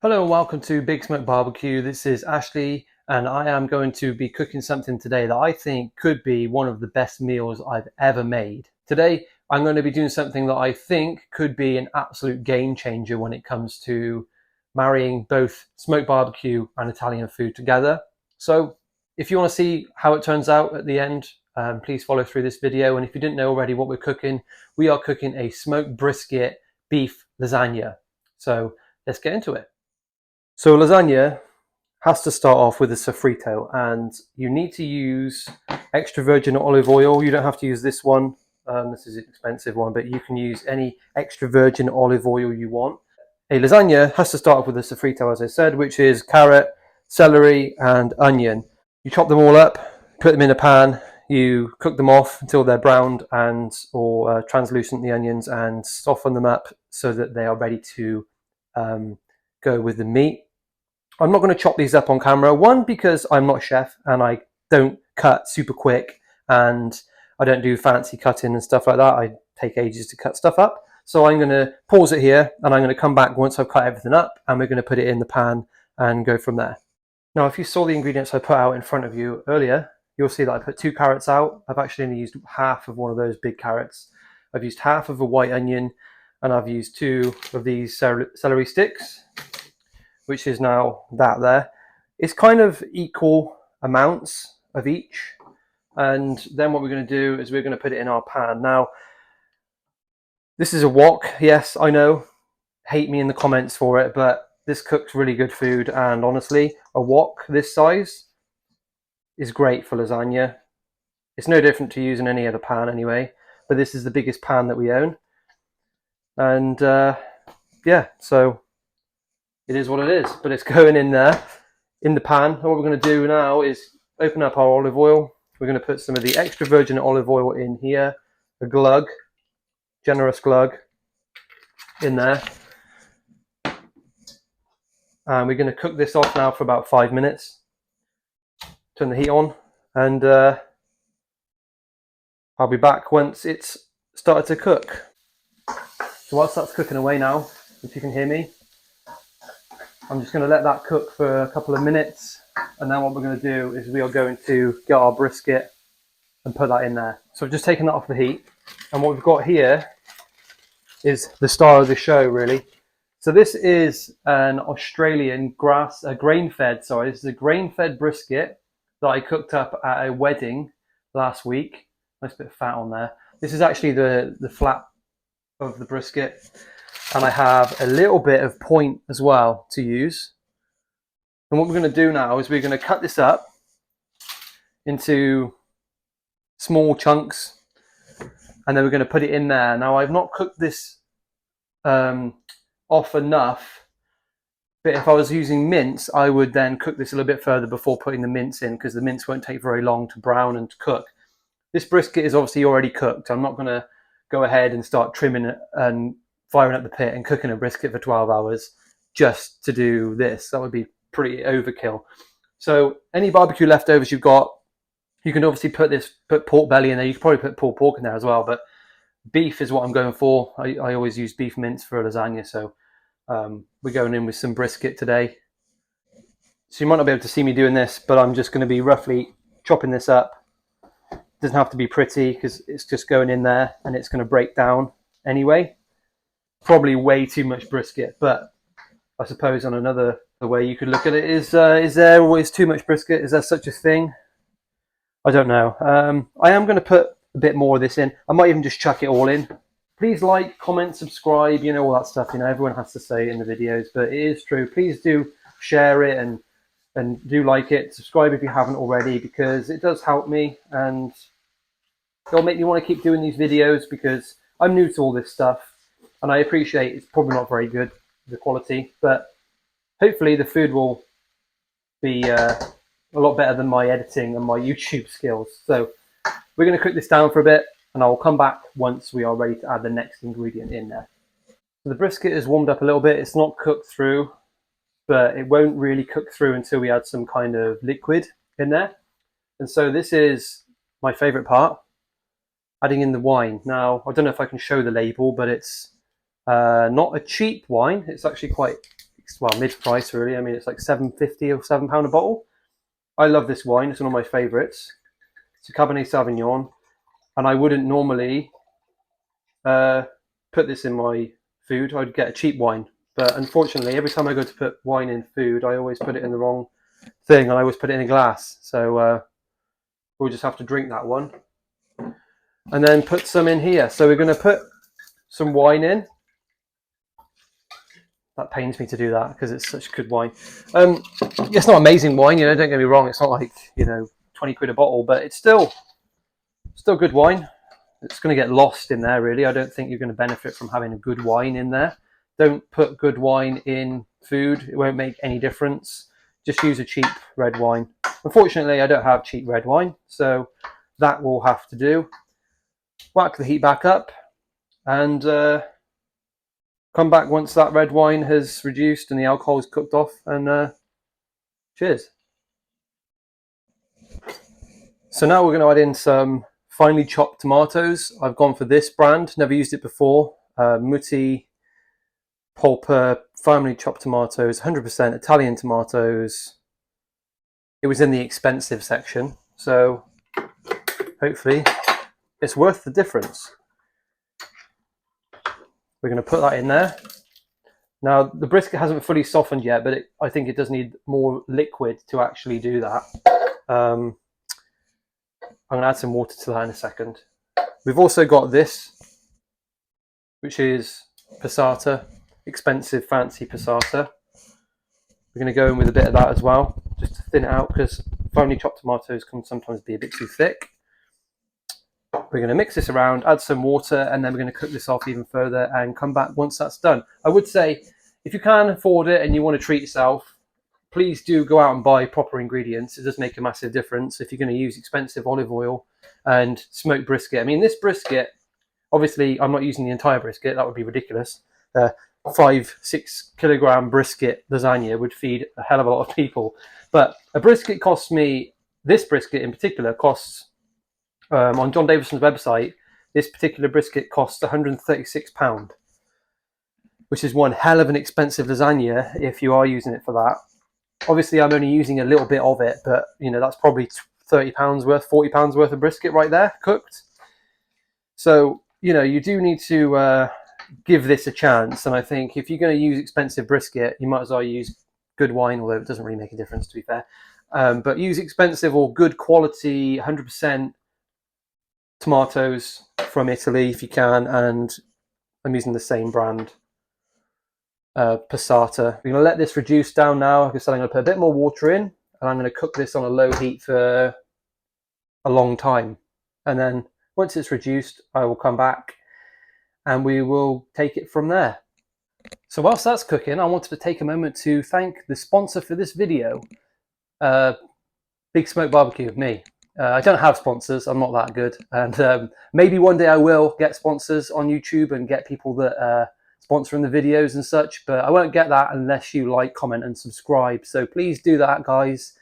Hello and welcome to Big Smoke Barbecue. This is Ashley and I am going to be cooking something today that I think could be one of the best meals I've ever made. Today I'm going to be doing something that I think could be an absolute game changer when it comes to marrying both smoked barbecue and Italian food together. So if you want to see how it turns out at the end, please follow through this video. And if you didn't know already what we're cooking, we are cooking a smoked brisket beef lasagna. So let's get into it. So lasagna has to start off with a sofrito, and you need to use extra virgin olive oil. You don't have to use this one. This is an expensive one, but you can use any extra virgin olive oil you want. A lasagna has to start off with a sofrito, as I said, which is carrot, celery, and onion. You chop them all up, put them in a pan. You cook them off until they're browned or translucent, the onions, and soften them up so that they are ready to go with the meat. I'm not going to chop these up on camera. One, because I'm not a chef and I don't cut super quick and I don't do fancy cutting and stuff like that. I take ages to cut stuff up. So I'm going to pause it here and I'm going to come back once I've cut everything up and we're going to put it in the pan and go from there. Now, if you saw the ingredients I put out in front of you earlier, you'll see that I put 2 carrots out. I've actually only used half of one of those big carrots. I've used half of a white onion and I've used 2 of these celery sticks, which is now that there. It's kind of equal amounts of each. And then what we're going to do is we're going to put it in our pan. Now, this is a wok. Yes, I know. Hate me in the comments for it, but this cooks really good food. And honestly, a wok this size is great for lasagna. It's no different to using any other pan anyway, but this is the biggest pan that we own. And yeah, so it is what it is, but it's going in there in the pan. And what we're going to do now is open up our olive oil. We're going to put some of the extra virgin olive oil in here, a glug, generous glug in there. And we're going to cook this off now for about 5 minutes. Turn the heat on and I'll be back once it's started to cook. So whilst that's cooking away now, if you can hear me, I'm just going to let that cook for a couple of minutes, and then what we're going to do is we are going to get our brisket and put that in there. So I've just taken that off the heat, and what we've got here is the star of the show, really. So this is an Australian grain-fed, this is a grain-fed brisket that I cooked up at a wedding last week. Nice bit of fat on there. This is actually the flap of the brisket. And I have a little bit of point as well to use. And what we're going to do now is we're going to cut this up into small chunks and then we're going to put it in there. Now, I've not cooked this off enough, but if I was using mince, I would then cook this a little bit further before putting the mince in, because the mince won't take very long to brown and to cook. This brisket is obviously already cooked. I'm not going to go ahead and start trimming it and firing up the pit and cooking a brisket for 12 hours just to do this. That would be pretty overkill. So any barbecue leftovers you've got, you can obviously put pork belly in there. You could probably put pulled pork in there as well, but beef is what I'm going for. I always use beef mince for a lasagna, so we're going in with some brisket today. So you might not be able to see me doing this, but I'm just going to be roughly chopping this up. It doesn't have to be pretty because it's just going in there and it's going to break down anyway. Probably way too much brisket, but I suppose on another way you could look at it is there always too much brisket? Is there such a thing? I don't know. I am going to put a bit more of this in. I might even just chuck it all in. Please like, comment, subscribe, all that stuff. Everyone has to say it in the videos, but it is true. Please do share it and do like it. Subscribe if you haven't already, because it does help me and it'll make me want to keep doing these videos, because I'm new to all this stuff. And I appreciate it's probably not very good, the quality, but hopefully the food will be a lot better than my editing and my YouTube skills. So we're going to cook this down for a bit and I'll come back once we are ready to add the next ingredient in there. So the brisket is warmed up a little bit. It's not cooked through, but it won't really cook through until we add some kind of liquid in there. And so this is my favorite part, adding in the wine. Now, I don't know if I can show the label, but it's not a cheap wine. It's actually quite well, mid-price really. I mean, it's like £7.50 or £7 a bottle. I love this wine. It's one of my favourites. It's a Cabernet Sauvignon, and I wouldn't normally put this in my food. I'd get a cheap wine, but unfortunately, every time I go to put wine in food, I always put it in the wrong thing, and I always put it in a glass. So we'll just have to drink that one, and then put some in here. So we're going to put some wine in. That pains me to do that because it's such good wine. It's not amazing wine, don't get me wrong. It's not like 20 quid a bottle, but it's still good wine. It's going to get lost in there, really. I don't think you're going to benefit from having a good wine in there. Don't put good wine in food. It won't make any difference. Just use a cheap red wine. Unfortunately, I don't have cheap red wine, so that will have to do. Whack the heat back up and come back once that red wine has reduced and the alcohol is cooked off, and cheers. So now we're going to add in some finely chopped tomatoes. I've gone for this brand, never used it before. Mutti Passata finely chopped tomatoes, 100% Italian tomatoes. It was in the expensive section, so hopefully it's worth the difference. We're going to put that in there. Now, the brisket hasn't fully softened yet, but I think it does need more liquid to actually do that. I'm going to add some water to that in a second. We've also got this, which is passata, expensive, fancy passata. We're going to go in with a bit of that as well, just to thin it out, because finely chopped tomatoes can sometimes be a bit too thick. We're going to mix this around, add some water, and then we're going to cook this off even further and come back once that's done. I would say, if you can afford it and you want to treat yourself, please do go out and buy proper ingredients. It does make a massive difference if you're going to use expensive olive oil and smoked brisket. I mean, this brisket, obviously, I'm not using the entire brisket. That would be ridiculous. 5-6 kilogram brisket lasagna would feed a hell of a lot of people. But a brisket costs me, this brisket in particular costs, on John Davidson's website, this particular brisket costs £136, which is one hell of an expensive lasagna if you are using it for that. Obviously, I'm only using a little bit of it, but that's probably £30 worth, £40 worth of brisket right there, cooked. So, you do need to give this a chance. And I think if you're going to use expensive brisket, you might as well use good wine, although it doesn't really make a difference, to be fair. But use expensive or good quality, 100% tomatoes from Italy if you can, and I'm using the same brand, Passata. We're going to let this reduce down now. Like I said, I'm going to put a bit more water in, and I'm going to cook this on a low heat for a long time. And then once it's reduced, I will come back and we will take it from there. So whilst that's cooking, I wanted to take a moment to thank the sponsor for this video, Big Smoke Barbecue, me. I don't have sponsors, I'm not that good, and maybe one day I will get sponsors on YouTube and get people that sponsor in the videos and such, but I won't get that unless you like, comment and subscribe. So please do that, guys.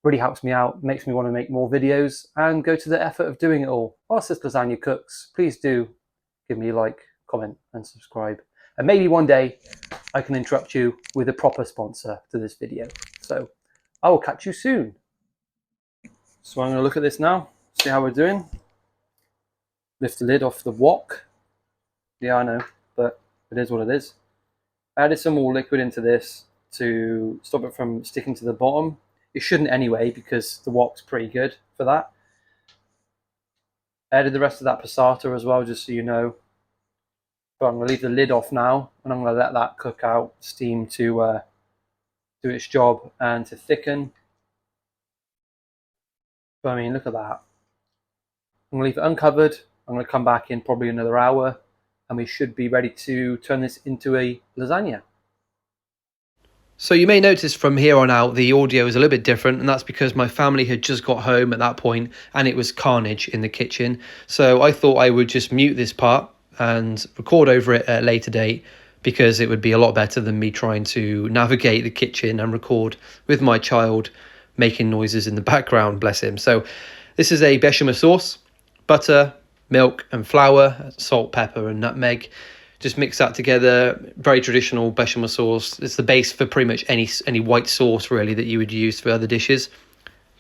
Really helps me out, makes me want to make more videos and go to the effort of doing it all. Whilst this lasagna cooks, please do give me a like, comment and subscribe. And maybe one day I can interrupt you with a proper sponsor to this video. So I will catch you soon. So I'm going to look at this now, see how we're doing. Lift the lid off the wok. Yeah, I know, but it is what it is. I added some more liquid into this to stop it from sticking to the bottom. It shouldn't anyway, because the wok's pretty good for that. I added the rest of that passata as well, just so you know. But I'm going to leave the lid off now, and I'm going to let that cook out, steam to do its job and to thicken. But I mean, look at that. I'm going to leave it uncovered. I'm going to come back in probably another hour, and we should be ready to turn this into a lasagna. So you may notice from here on out the audio is a little bit different, and that's because my family had just got home at that point and it was carnage in the kitchen. So I thought I would just mute this part and record over it at a later date, because it would be a lot better than me trying to navigate the kitchen and record with my child making noises in the background, bless him. So this is a bechamel sauce, butter, milk and flour, salt, pepper and nutmeg. Just mix that together. Very traditional bechamel sauce. It's the base for pretty much any white sauce really that you would use for other dishes.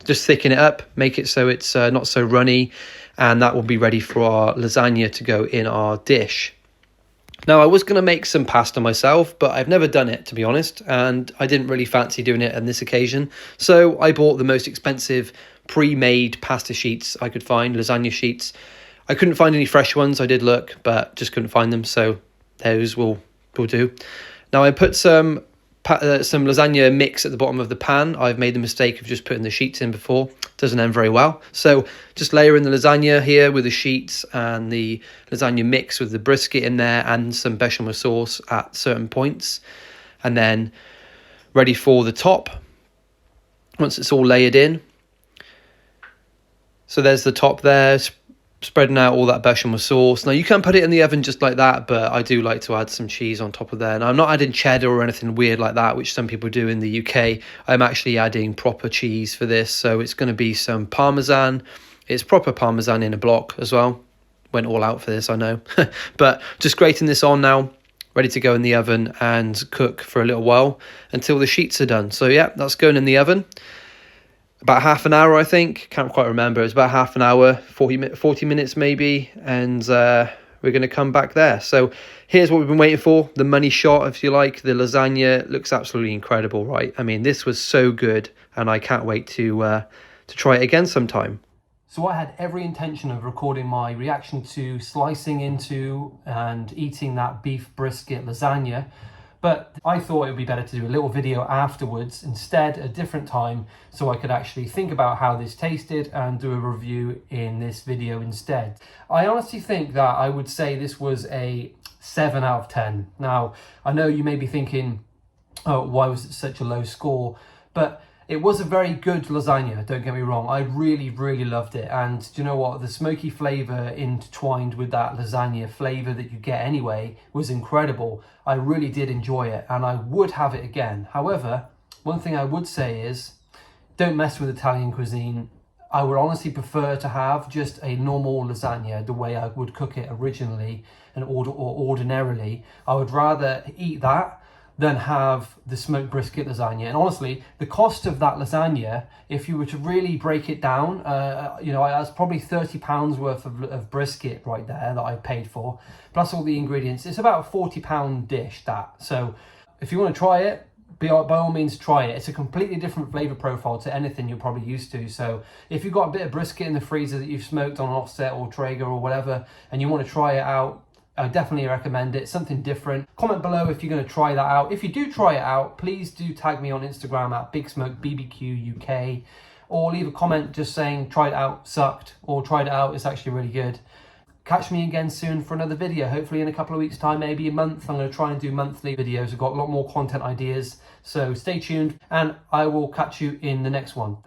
Just thicken it up, make it so it's not so runny, and that will be ready for our lasagna to go in our dish. Now, I was going to make some pasta myself, but I've never done it, to be honest, and I didn't really fancy doing it on this occasion. So I bought the most expensive pre-made pasta sheets I could find, lasagna sheets. I couldn't find any fresh ones. I did look, but just couldn't find them, so those will do. Now, I put some lasagna mix at the bottom of the pan. I've made the mistake of just putting the sheets in before. Doesn't end very well. So just layer in the lasagna here with the sheets and the lasagna mix with the brisket in there and some bechamel sauce at certain points. And then ready for the top once it's all layered in. So there's the top there, spreading out all that bechamel sauce. Now, you can put it in the oven just like that, but I do like to add some cheese on top of there. Now, I'm not adding cheddar or anything weird like that, which some people do in the UK. I'm actually adding proper cheese for this, so it's going to be some Parmesan. It's proper Parmesan in a block as well. Went all out for this, I know. But just grating this on now, ready to go in the oven and cook for a little while until the sheets are done. So yeah, that's going in the oven. About half an hour, I think. Can't quite remember. It's about half an hour, 40 minutes maybe. And we're going to come back there. So here's what we've been waiting for. The money shot, if you like. The lasagna looks absolutely incredible, right? I mean, this was so good. And I can't wait to try it again sometime. So I had every intention of recording my reaction to slicing into and eating that beef brisket lasagna. But I thought it would be better to do a little video afterwards instead, a different time, so I could actually think about how this tasted and do a review in this video instead. I honestly think that I would say this was a 7 out of 10. Now, I know you may be thinking, oh, why was it such a low score? But it was a very good lasagna, don't get me wrong. I really, really loved it. And do you know what? The smoky flavour intertwined with that lasagna flavour that you get anyway was incredible. I really did enjoy it and I would have it again. However, one thing I would say is don't mess with Italian cuisine. I would honestly prefer to have just a normal lasagna the way I would cook it originally and or ordinarily. I would rather eat that than have the smoked brisket lasagna. And honestly, the cost of that lasagna, if you were to really break it down, that's probably £30 worth of brisket right there that I paid for, plus all the ingredients. It's about a £40 dish, that. So if you want to try it, by all means try it. It's a completely different flavour profile to anything you're probably used to. So if you've got a bit of brisket in the freezer that you've smoked on an offset or Traeger or whatever, and you want to try it out, I definitely recommend it. Something different. Comment below if you're going to try that out. If you do try it out, please do tag me on Instagram at BigSmokeBBQ UK, or leave a comment just saying tried it out, sucked, or tried it out, it's actually really good. Catch me again soon for another video, hopefully in a couple of weeks time, maybe a month. I'm going to try and do monthly videos. I've got a lot more content ideas, so stay tuned and I will catch you in the next one.